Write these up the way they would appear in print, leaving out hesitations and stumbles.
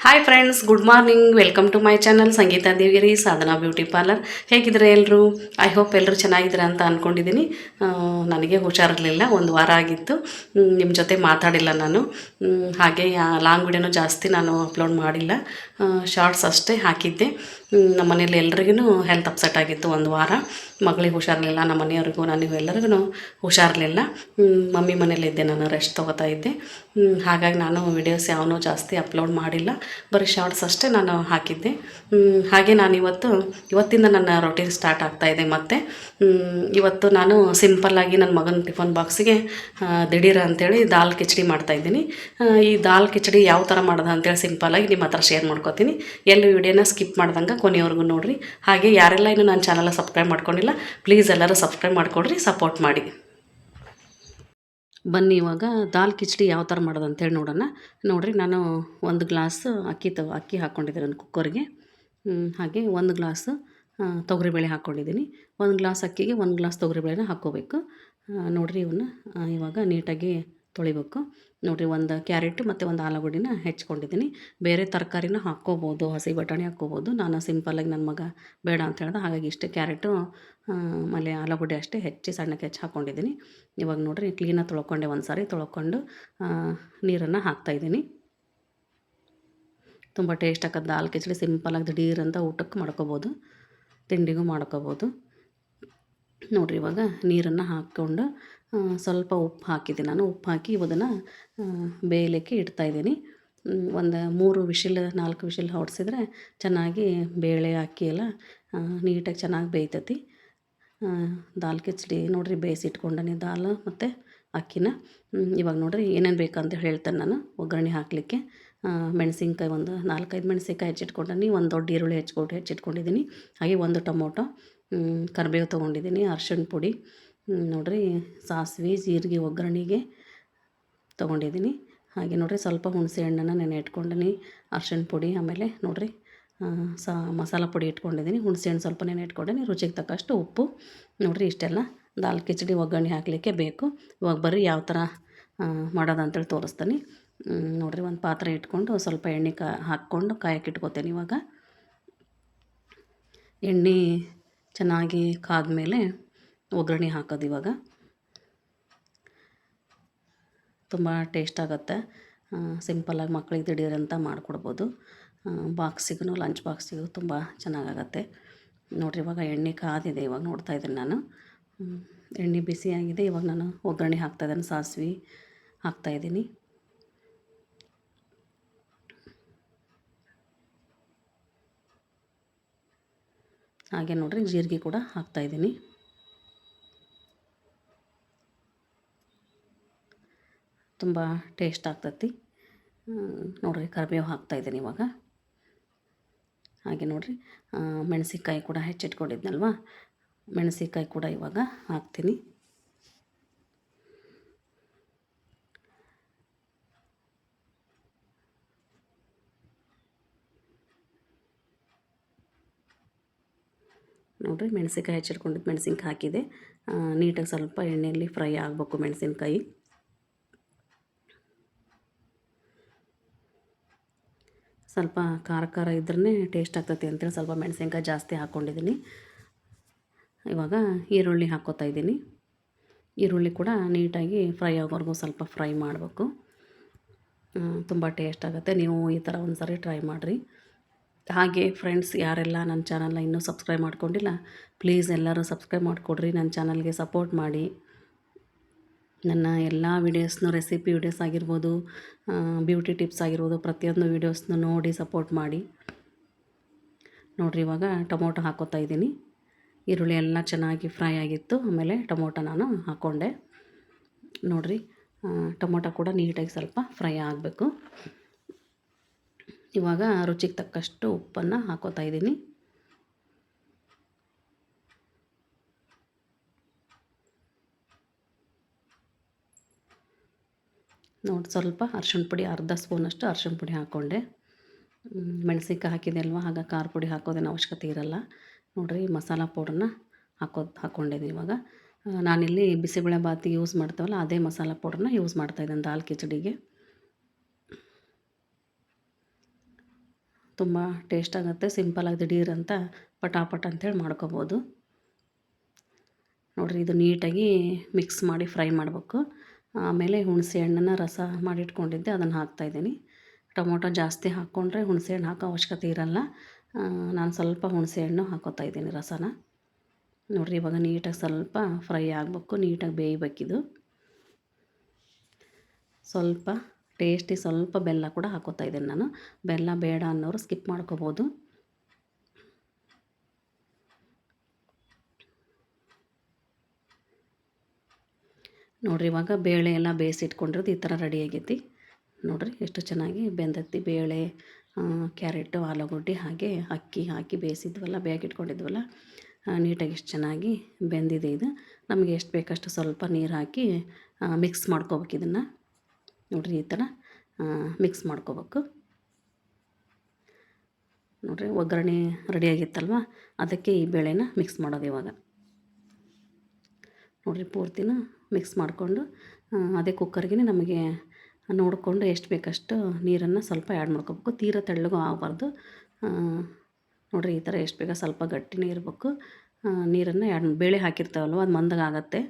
Hi friends, good morning. Welcome to my channel Sangeeta Devagiri Sadhana beauty parlour. ಹೇಗಿದ್ರೆ ಎಲ್ಲರೂ? I hope ಎಲ್ಲರೂ ಚೆನ್ನಾಗಿದ್ದೀರಾ ಅಂತ ಅಂದ್ಕೊಂಡಿದ್ದೀನಿ. ನನಗೆ ಹುಷಾರಿರಲಿಲ್ಲ, ಒಂದು ವಾರ ಆಗಿತ್ತು. ನಿಮ್ಮ ಜೊತೆ ಮಾತಾಡಿಲ್ಲ ನಾನು. ಹಾಗೆ ಲಾಂಗ್ ವಿಡಿಯೋನು ಜಾಸ್ತಿ ನಾನು ಅಪ್ಲೋಡ್ ಮಾಡಿಲ್ಲ, ಶಾರ್ಟ್ಸ್ ಅಷ್ಟೇ ಹಾಕಿದ್ದೆ. ನಮ್ಮ ಮನೇಲಿ ಎಲ್ರಿಗೂ ಹೆಲ್ತ್ ಅಪ್ಸೆಟ್ ಆಗಿತ್ತು ಒಂದು ವಾರ. ಮಗಳಿಗೆ ಹುಷಾರಿರಲಿಲ್ಲ, ನಮ್ಮ ಮನೆಯವ್ರಿಗೂ ನನಗೂ ಎಲ್ಲರಿಗೂ ಹುಷಾರಿರಲಿಲ್ಲ. ಮಮ್ಮಿ ಮನೇಲಿದ್ದೆ, ನಾನು ರೆಸ್ಟ್ ತೊಗೋತಾ ಇದ್ದೆ. ಹಾಗಾಗಿ ನಾನು ವಿಡಿಯೋಸ್ ಯಾವನೂ ಜಾಸ್ತಿ ಅಪ್ಲೋಡ್ ಮಾಡಿಲ್ಲ, ಬರೀ ಶಾರ್ಟ್ಸ್ ಅಷ್ಟೇ ನಾನು ಹಾಕಿದ್ದೆ. ಹಾಗೆ ನಾನು ಇವತ್ತಿಂದ ನನ್ನ ರೊಟೀನ್ ಸ್ಟಾರ್ಟ್ ಆಗ್ತಾಯಿದೆ. ಮತ್ತು ಇವತ್ತು ನಾನು ಸಿಂಪಲ್ಲಾಗಿ ನನ್ನ ಮಗನ ಟಿಫನ್ ಬಾಕ್ಸಿಗೆ ದಿಢೀರ್ ಅಂಥೇಳಿ ದಾಲ್ ಕಿಚಡಿ ಮಾಡ್ತಾಯಿದ್ದೀನಿ. ಈ ದಾಲ್ ಕಿಚಡಿ ಯಾವ ಥರ ಮಾಡೋದು ಅಂತೇಳಿ ಸಿಂಪಲ್ಲಾಗಿ ನಿಮ್ಮ ಹತ್ರ ಶೇರ್ ಮಾಡ್ಕೊತೀನಿ. ಎಲ್ಲೂ ವಿಡಿಯೋನ ಸ್ಕಿಪ್ ಮಾಡ್ದಂಗೆ ಕೊನೆಯವರೆಗೂ ನೋಡಿರಿ. ಹಾಗೆ ಯಾರೆಲ್ಲ ಇನ್ನೂ ನನ್ನ ಚಾನಲ್ನ ಸಬ್ಸ್ಕ್ರೈಬ್ ಮಾಡ್ಕೊಂಡಿಲ್ಲ, ಪ್ಲೀಸ್ ಎಲ್ಲರೂ ಸಬ್ಸ್ಕ್ರೈಬ್ ಮಾಡ್ಕೊಡ್ರಿ, ಸಪೋರ್ಟ್ ಮಾಡಿ. ಬನ್ನಿ ಇವಾಗ ದಾಲ್ ಕಿಚಡಿ ಯಾವ ಥರ ಮಾಡೋದು ಅಂತೇಳಿ ನೋಡೋಣ. ನೋಡಿರಿ, ನಾನು ಒಂದು ಗ್ಲಾಸ್ ಅಕ್ಕಿ ಹಾಕ್ಕೊಂಡಿದ್ದೆ ನಾನು ಕುಕ್ಕರ್ಗೆ. ಹಾಗೆ ಒಂದು ಗ್ಲಾಸ್ ತೊಗರಿಬೇಳೆ ಹಾಕ್ಕೊಂಡಿದ್ದೀನಿ. ಒಂದು ಗ್ಲಾಸ್ ಅಕ್ಕಿಗೆ ಒಂದು ಗ್ಲಾಸ್ ತೊಗರಿಬೇಳೆನ ಹಾಕ್ಕೋಬೇಕು. ನೋಡಿರಿ, ಇವನ್ನ ಇವಾಗ ನೀಟಾಗಿ ತೊಳಿಬೇಕು. ನೋಡಿರಿ, ಒಂದು ಕ್ಯಾರೆಟ್ ಮತ್ತು ಒಂದು ಆಲೂಗಡ್ಡಿನ ಹೆಚ್ಕೊಂಡಿದ್ದೀನಿ. ಬೇರೆ ತರಕಾರಿನ ಹಾಕ್ಕೋಬೋದು, ಹಸಿ ಬಟಾಣಿ ಹಾಕ್ಕೋಬೋದು. ನಾನು ಸಿಂಪಲ್ಲಾಗಿ ನನ್ನ ಮಗ ಬೇಡ ಅಂತ ಹೇಳ್ದೆ, ಹಾಗಾಗಿ ಇಷ್ಟೇ ಕ್ಯಾರೆಟು ಆಮೇಲೆ ಆಲೂಗಡ್ಡೆ ಅಷ್ಟೇ ಸಣ್ಣಕ್ಕೆ ಹೆಚ್ಚಿ ಹಾಕ್ಕೊಂಡಿದ್ದೀನಿ. ಇವಾಗ ನೋಡಿರಿ, ಕ್ಲೀನಾಗಿ ತೊಳ್ಕೊಂಡೆ, ಒಂದು ಸಾರಿ ತೊಳ್ಕೊಂಡು ನೀರನ್ನು ಹಾಕ್ತಾಯಿದ್ದೀನಿ. ತುಂಬ ಟೇಸ್ಟ್ ಆಗೋದು ದಾಲ್ ಕಿಚಡಿ. ಸಿಂಪಲ್ಲಾಗಿ ದಿಢೀರ್ ಅಂತ ಊಟಕ್ಕೆ ಮಾಡ್ಕೋಬೋದು, ತಿಂಡಿಗೂ ಮಾಡ್ಕೋಬೋದು. ನೋಡಿರಿ, ಇವಾಗ ನೀರನ್ನು ಹಾಕ್ಕೊಂಡು ಸ್ವಲ್ಪ ಉಪ್ಪು ಹಾಕಿದ್ದೀನಿ. ನಾನು ಉಪ್ಪು ಹಾಕಿ ಇವದನ್ನು ಬೇಯಲಿಕ್ಕೆ ಇಡ್ತಾಯಿದ್ದೀನಿ. ಒಂದು 3 ವಿಶಿಲ್ 4 ವಿಶಿಲ್ ಹೊಡೆಸಿದ್ರೆ ಚೆನ್ನಾಗಿ ಬೇಳೆ ಅಕ್ಕಿ ಎಲ್ಲ ನೀಟಾಗಿ ಚೆನ್ನಾಗಿ ಬೇಯ್ತೈತಿ. ದಾಲ್ ಕಿಚಡಿ ನೋಡಿರಿ, ಬೇಯಿಸಿಟ್ಕೊಂಡನಿ ದಾಲ್ ಮತ್ತು ಅಕ್ಕಿನ. ಇವಾಗ ನೋಡಿರಿ ಏನೇನು ಬೇಕಂತ ಹೇಳ್ತೇನೆ ನಾನು ಒಗ್ಗರಣೆ ಹಾಕಲಿಕ್ಕೆ. ಮೆಣಸಿನ್ಕಾಯಿ ಒಂದು 4-5 ಮೆಣಸಿನ್ಕಾಯಿ ಹೆಚ್ಚಿಟ್ಕೊಂಡನಿ, ಒಂದು ದೊಡ್ಡ ಈರುಳ್ಳಿ ಹೆಚ್ಚಿಟ್ಕೊಂಡಿದ್ದೀನಿ. ಹಾಗೆ ಒಂದು ಟೊಮೊಟೊ, ಕರಿಬೇವು ತೊಗೊಂಡಿದ್ದೀನಿ, ಅರ್ಶಿಣ ಪುಡಿ, ನೋಡಿರಿ ಸಾಸಿವೆ ಜೀರಿಗೆ ಒಗ್ಗರಣೆಗೆ ತೊಗೊಂಡಿದ್ದೀನಿ. ಹಾಗೆ ನೋಡಿರಿ, ಸ್ವಲ್ಪ ಹುಣಸೆ ಹಣ್ಣನ್ನು ನೆನೆ ಇಟ್ಕೊಂಡಿನಿ, ಅರ್ಶಿಣ ಪುಡಿ, ಆಮೇಲೆ ನೋಡಿರಿ ಮಸಾಲ ಪುಡಿ ಇಟ್ಕೊಂಡಿದ್ದೀನಿ, ಹುಣಸೆ ಹಣ್ಣು ಸ್ವಲ್ಪ ನೆನೆ ಇಟ್ಕೊಂಡಿನಿ, ರುಚಿಗೆ ತಕ್ಕಷ್ಟು ಉಪ್ಪು. ನೋಡಿರಿ, ಇಷ್ಟೆಲ್ಲ ದಾಲ್ ಕಿಚಡಿ ಒಗ್ಗರಣೆ ಹಾಕಲಿಕ್ಕೆ ಬೇಕು. ಇವಾಗ ಬರ್ರಿ ಯಾವ ಥರ ಮಾಡೋದು ಅಂತೇಳಿ ತೋರಿಸ್ತೀನಿ. ನೋಡಿರಿ, ಒಂದು ಪಾತ್ರೆ ಇಟ್ಕೊಂಡು ಸ್ವಲ್ಪ ಎಣ್ಣೆ ಹಾಕ್ಕೊಂಡು ಕಾಯಕ್ಕೆ ಇಟ್ಕೊತೇನೆ. ಇವಾಗ ಎಣ್ಣೆ ಚೆನ್ನಾಗಿ ಕಾದ್ಮೇಲೆ ಒಗ್ಗರಣೆ ಹಾಕೋದು. ಇವಾಗ ತುಂಬ ಟೇಸ್ಟ್ ಆಗುತ್ತೆ. ಸಿಂಪಲ್ಲಾಗಿ ಮಕ್ಕಳಿಗೆ ದಿಢೀರಂತ ಮಾಡಿಕೊಡ್ಬೋದು. ಬಾಕ್ಸಿಗೂ ಲಂಚ್ ಬಾಕ್ಸಿಗೂ ತುಂಬ ಚೆನ್ನಾಗಾಗತ್ತೆ. ನೋಡಿರಿ, ಇವಾಗ ಎಣ್ಣೆ ಕಾದಿದೆ. ಇವಾಗ ನೋಡ್ತಾಯಿದ್ದೀನಿ ನಾನು, ಎಣ್ಣೆ ಬಿಸಿಯಾಗಿದೆ. ಇವಾಗ ನಾನು ಒಗ್ಗರಣೆ ಹಾಕ್ತಾಯಿದ್ದೀನಿ, ಸಾಸಿವೆ ಹಾಕ್ತಾಯಿದ್ದೀನಿ. ಹಾಗೆ ನೋಡಿರಿ, ಜೀರಿಗೆ ಕೂಡ ಹಾಕ್ತಾಯಿದ್ದೀನಿ. ತುಂಬ ಟೇಸ್ಟ್ ಆಗ್ತೈತಿ. ನೋಡಿರಿ, ಕರಿಬೇವು ಹಾಕ್ತಾಯಿದ್ದೀನಿ ಇವಾಗ. ಹಾಗೆ ನೋಡಿರಿ, ಮೆಣಸಿನ್ಕಾಯಿ ಕೂಡ ಹೆಚ್ಚಿಟ್ಕೊಂಡಿದ್ನಲ್ವ, ಮೆಣಸಿನ್ಕಾಯಿ ಕೂಡ ಇವಾಗ ಹಾಕ್ತೀನಿ. ನೋಡಿರಿ, ಮೆಣಸಿನ್ಕಾಯಿ ಹೆಚ್ಚಿಟ್ಕೊಂಡಿದ್ದು ಮೆಣಸಿನ್ಕಾಯಿ ಹಾಕಿದೆ. ನೀಟಾಗಿ ಸ್ವಲ್ಪ ಎಣ್ಣೆಯಲ್ಲಿ ಫ್ರೈ ಆಗಬೇಕು ಮೆಣಸಿನ್ಕಾಯಿ. ಸ್ವಲ್ಪ ಖಾರ ಇದ್ರೇ ಟೇಸ್ಟ್ ಆಗ್ತೈತಿ ಅಂತೇಳಿ ಸ್ವಲ್ಪ ಮೆಣಸಿನ್ಕಾಯಿ ಜಾಸ್ತಿ ಹಾಕ್ಕೊಂಡಿದ್ದೀನಿ. ಇವಾಗ ಈರುಳ್ಳಿ ಹಾಕ್ಕೋತಾ ಇದ್ದೀನಿ. ಈರುಳ್ಳಿ ಕೂಡ ನೀಟಾಗಿ ಫ್ರೈ ಆಗೋವರೆಗೂ ಸ್ವಲ್ಪ ಫ್ರೈ ಮಾಡಬೇಕು. ತುಂಬ ಟೇಸ್ಟ್ ಆಗುತ್ತೆ. ನೀವು ಈ ಥರ ಒಂದು ಸಾರಿ ಟ್ರೈ ಮಾಡಿರಿ. ಹಾಗೆ ಫ್ರೆಂಡ್ಸ್, ಯಾರೆಲ್ಲ ನನ್ನ ಚಾನಲ್ನ ಇನ್ನೂ ಸಬ್ಸ್ಕ್ರೈಬ್ ಮಾಡ್ಕೊಂಡಿಲ್ಲ, ಪ್ಲೀಸ್ ಎಲ್ಲರೂ ಸಬ್ಸ್ಕ್ರೈಬ್ ಮಾಡಿಕೊಡ್ರಿ. ನನ್ನ ಚಾನಲ್ಗೆ ಸಪೋರ್ಟ್ ಮಾಡಿ. ನನ್ನ ಎಲ್ಲ ವೀಡಿಯೋಸ್ನು, ರೆಸಿಪಿ ವೀಡಿಯೋಸ್ ಆಗಿರ್ಬೋದು, ಬ್ಯೂಟಿ ಟಿಪ್ಸ್ ಆಗಿರ್ಬೋದು, ಪ್ರತಿಯೊಂದು ವೀಡಿಯೋಸ್ನು ನೋಡಿ ಸಪೋರ್ಟ್ ಮಾಡಿ. ನೋಡಿರಿ, ಇವಾಗ ಟೊಮೊಟೊ ಹಾಕ್ಕೋತಾ ಇದ್ದೀನಿ. ಈರುಳ್ಳಿ ಎಲ್ಲ ಚೆನ್ನಾಗಿ ಫ್ರೈ ಆಗಿತ್ತು, ಆಮೇಲೆ ಟೊಮೊಟೊ ನಾನು ಹಾಕ್ಕೊಂಡೆ. ನೋಡಿರಿ, ಟೊಮೊಟೊ ಕೂಡ ನೀಟಾಗಿ ಸ್ವಲ್ಪ ಫ್ರೈ ಆಗಬೇಕು. ಇವಾಗ ರುಚಿಗೆ ತಕ್ಕಷ್ಟು ಉಪ್ಪನ್ನು ಹಾಕ್ಕೋತಾ ಇದ್ದೀನಿ. ನೋಡಿ, ಸ್ವಲ್ಪ ಅರ್ಶಿಣ ಪುಡಿ, ಅರ್ಧ ಸ್ಪೂನಷ್ಟು ಅರ್ಶಿಣ ಪುಡಿ ಹಾಕ್ಕೊಂಡೆ. ಮೆಣಸಿನ್ಕಾಯಿ ಹಾಕಿದೆ ಅಲ್ವ, ಆಗ ಖಾರ ಪುಡಿ ಹಾಕೋದೇನು ಅವಶ್ಯಕತೆ ಇರಲ್ಲ. ನೋಡಿರಿ, ಮಸಾಲ ಪೌಡ್ರನ್ನ ಹಾಕ್ಕೊಂಡಿದ್ದೀನಿ. ಇವಾಗ ನಾನಿಲ್ಲಿ ಬಿಸಿಬೇಳೆ ಬಾತಿಗೆ ಯೂಸ್ ಮಾಡ್ತೀವಲ್ಲ, ಅದೇ ಮಸಾಲ ಪೌಡ್ರನ್ನ ಯೂಸ್ ಮಾಡ್ತಾಯಿದ್ದೀನಿ ದಾಲ್ ಕಿಚಡಿಗೆ. ತುಂಬ ಟೇಸ್ಟ್ ಆಗುತ್ತೆ. ಸಿಂಪಲಾಗಿ ದಿಢೀರ್ ಅಂತ ಪಟಾಪಟ್ ಅಂಥೇಳಿ ಮಾಡ್ಕೋಬೋದು. ನೋಡಿರಿ, ಇದು ನೀಟಾಗಿ ಮಿಕ್ಸ್ ಮಾಡಿ ಫ್ರೈ ಮಾಡಬೇಕು. ಆಮೇಲೆ ಹುಣಸೆ ಹಣ್ಣನ್ನು ರಸ ಮಾಡಿಟ್ಕೊಂಡಿದ್ದೆ, ಅದನ್ನು ಹಾಕ್ತಾಯಿದ್ದೀನಿ. ಟೊಮೊಟೊ ಜಾಸ್ತಿ ಹಾಕ್ಕೊಂಡ್ರೆ ಹುಣಸೆ ಹಣ್ಣು ಹಾಕೋ ಅವಶ್ಯಕತೆ ಇರಲ್ಲ. ನಾನು ಸ್ವಲ್ಪ ಹುಣಸೆ ಹಣ್ಣು ಹಾಕೋತಾ ಇದ್ದೀನಿ ರಸನ. ನೋಡಿರಿ, ಇವಾಗ ನೀಟಾಗಿ ಸ್ವಲ್ಪ ಫ್ರೈ ಆಗಬೇಕು, ನೀಟಾಗಿ ಬೇಯಬೇಕಿದು. ಸ್ವಲ್ಪ ಟೇಸ್ಟಿ ಸ್ವಲ್ಪ ಬೆಲ್ಲ ಕೂಡ ಹಾಕೋತಾ ಇದ್ದೀನಿ ನಾನು. ಬೆಲ್ಲ ಬೇಡ ಅನ್ನೋರು ಸ್ಕಿಪ್ ಮಾಡ್ಕೋಬೋದು. ನೋಡಿರಿ, ಇವಾಗ ಬೇಳೆ ಎಲ್ಲ ಬೇಯಿಸಿಟ್ಕೊಂಡಿರೋದು ಈ ಥರ ರೆಡಿ ಆಗೈತಿ. ನೋಡಿರಿ ಎಷ್ಟು ಚೆನ್ನಾಗಿ ಬೆಂದೈತಿ. ಬೇಳೆ, ಕ್ಯಾರೆಟು, ಆಲೂಗಡ್ಡೆ ಹಾಗೆ ಅಕ್ಕಿ ಹಾಕಿ ಬೇಯಿಸಿದ್ವಲ್ಲ, ಬೇಯಿಟ್ಕೊಂಡಿದ್ವಲ್ಲ, ನೀಟಾಗಿ ಎಷ್ಟು ಚೆನ್ನಾಗಿ ಬೆಂದಿದೆ ಇದು. ನಮಗೆ ಎಷ್ಟು ಬೇಕಷ್ಟು ಸ್ವಲ್ಪ ನೀರು ಹಾಕಿ ಮಿಕ್ಸ್ ಮಾಡ್ಕೋಬೇಕು ಇದನ್ನು. ನೋಡಿರಿ, ಈ ಥರ ಮಿಕ್ಸ್ ಮಾಡ್ಕೋಬೇಕು. ನೋಡಿರಿ, ಒಗ್ಗರಣೆ ರೆಡಿಯಾಗಿತ್ತಲ್ವ, ಅದಕ್ಕೆ ಈ ಬೇಳೆನ ಮಿಕ್ಸ್ ಮಾಡೋದು ಇವಾಗ. ನೋಡಿರಿ, ಪೂರ್ತಿನ ಮಿಕ್ಸ್ ಮಾಡಿಕೊಂಡು ಅದೇ ಕುಕ್ಕರ್ಗೆ ನಮಗೆ ನೋಡಿಕೊಂಡು ಎಷ್ಟು ಬೇಕಷ್ಟು ನೀರನ್ನು ಸ್ವಲ್ಪ ಆ್ಯಡ್ ಮಾಡ್ಕೋಬೇಕು. ತೀರ ತೆಳ್ಳಗೂ ಆಗಬಾರ್ದು. ನೋಡಿರಿ, ಈ ಥರ ಎಷ್ಟು ಬೇಕೋ ಸ್ವಲ್ಪ ಗಟ್ಟಿನೇ ಇರಬೇಕು. ನೀರನ್ನು ಬೇಳೆ ಹಾಕಿರ್ತಾವಲ್ವ, ಅದು ಮಂದಗಾಗತ್ತೆ.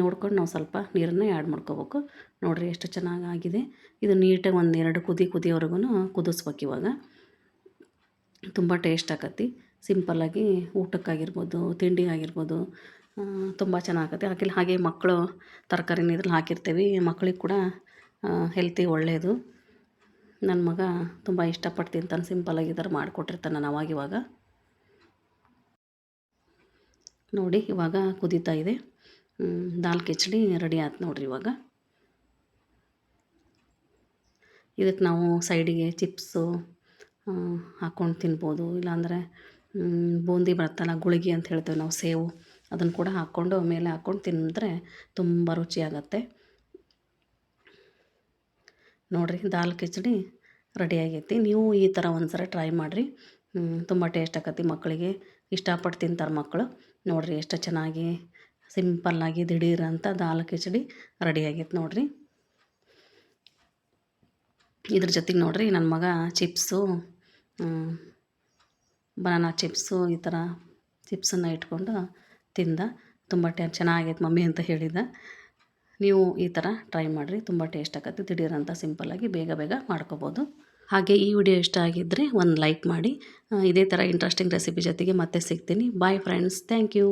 ನೋಡ್ಕೊಂಡು ನಾವು ಸ್ವಲ್ಪ ನೀರನ್ನು ಆ್ಯಡ್ ಮಾಡ್ಕೋಬೇಕು. ನೋಡಿರಿ, ಎಷ್ಟು ಚೆನ್ನಾಗಾಗಿದೆ. ಇದು ನೀಟಾಗಿ ಒಂದು 2 ಕುದಿಯೋವರೆಗೂ ಕುದಿಸ್ಬೇಕು ಇವಾಗ. ತುಂಬ ಟೇಸ್ಟ್ ಆಕತಿ. ಸಿಂಪಲ್ಲಾಗಿ ಊಟಕ್ಕಾಗಿರ್ಬೋದು, ತಿಂಡಿಗಾಗಿರ್ಬೋದು, ತುಂಬ ಚೆನ್ನಾಗತ್ತೆ. ಹಾಗೆ ಮಕ್ಕಳು ತರಕಾರಿನ ಇದ್ರಲ್ಲಿ ಹಾಕಿರ್ತೀವಿ, ಮಕ್ಕಳಿಗೆ ಕೂಡ ಹೆಲ್ತಿ ಒಳ್ಳೆಯದು. ನನ್ನ ಮಗ ತುಂಬ ಇಷ್ಟಪಟ್ಟು ತಿಂತಾನೆ. ಸಿಂಪಲ್ಲಾಗಿ ಈ ಥರ ಮಾಡಿಕೊಟ್ಟಿರ್ತಾನೆ ನಾನು ಅವಾಗಿವಾಗ. ನೋಡಿ, ಇವಾಗ ಕುದೀತಾ ಇದೆ. ದಾಲ್ ಕಿಚಡಿ ರೆಡಿ ಆಯ್ತು ನೋಡಿರಿ ಇವಾಗ. ಇದಕ್ಕೆ ನಾವು ಸೈಡಿಗೆ ಚಿಪ್ಸು ಹಾಕ್ಕೊಂಡು ತಿನ್ಬೋದು. ಇಲ್ಲಾಂದರೆ ಬೂಂದಿ ಬರುತ್ತಲ್ಲ, ಗುಳಿಗೆ ಅಂತ ಹೇಳ್ತೇವೆ ನಾವು, ಸೇವು, ಅದನ್ನು ಕೂಡ ಹಾಕ್ಕೊಂಡು ಮೇಲೆ ಹಾಕ್ಕೊಂಡು ತಿಂದರೆ ತುಂಬ ರುಚಿಯಾಗತ್ತೆ. ನೋಡಿರಿ, ದಾಲ್ ಕಿಚಡಿ ರೆಡಿಯಾಗೈತಿ. ನೀವು ಈ ಥರ ಒಂದು ಸರಿ ಟ್ರೈ ಮಾಡಿರಿ. ತುಂಬ ಟೇಸ್ಟ್ ಆಕತಿ. ಮಕ್ಕಳಿಗೆ ಇಷ್ಟಪಟ್ಟು ತಿಂತಾರೆ ಮಕ್ಕಳು. ನೋಡಿರಿ, ಎಷ್ಟು ಚೆನ್ನಾಗಿ ಸಿಂಪಲ್ಲಾಗಿ ದಿಢೀರ್ ಅಂತ ದಾಲ್ ಕಿಚಡಿ ರೆಡಿಯಾಗೈತೆ ನೋಡಿರಿ. ಇದ್ರ ಜೊತೆಗೆ ನೋಡಿರಿ, ನನ್ನ ಮಗ ಚಿಪ್ಸು, ಬನಾನಾ ಚಿಪ್ಸು, ಈ ಥರ ಚಿಪ್ಸನ್ನು ಇಟ್ಕೊಂಡು ತಿಂದ. ತುಂಬ ಚೆನ್ನಾಗೈತೆ ಮಮ್ಮಿ ಅಂತ ಹೇಳಿದ. ನೀವು ಈ ಥರ ಟ್ರೈ ಮಾಡಿರಿ, ತುಂಬ ಟೇಸ್ಟ್ ಆಕತ್ತೆ. ದಿಢೀರಂತ ಸಿಂಪಲ್ಲಾಗಿ ಬೇಗ ಬೇಗ ಮಾಡ್ಕೋಬೋದು. ಹಾಗೆ ಈ ವಿಡಿಯೋ ಇಷ್ಟ ಆಗಿದ್ದರೆ ಒಂದು ಲೈಕ್ ಮಾಡಿ. ಇದೇ ಥರ ಇಂಟ್ರೆಸ್ಟಿಂಗ್ ರೆಸಿಪಿ ಜೊತೆಗೆ ಮತ್ತೆ ಸಿಗ್ತೀನಿ. Bye friends, thank you.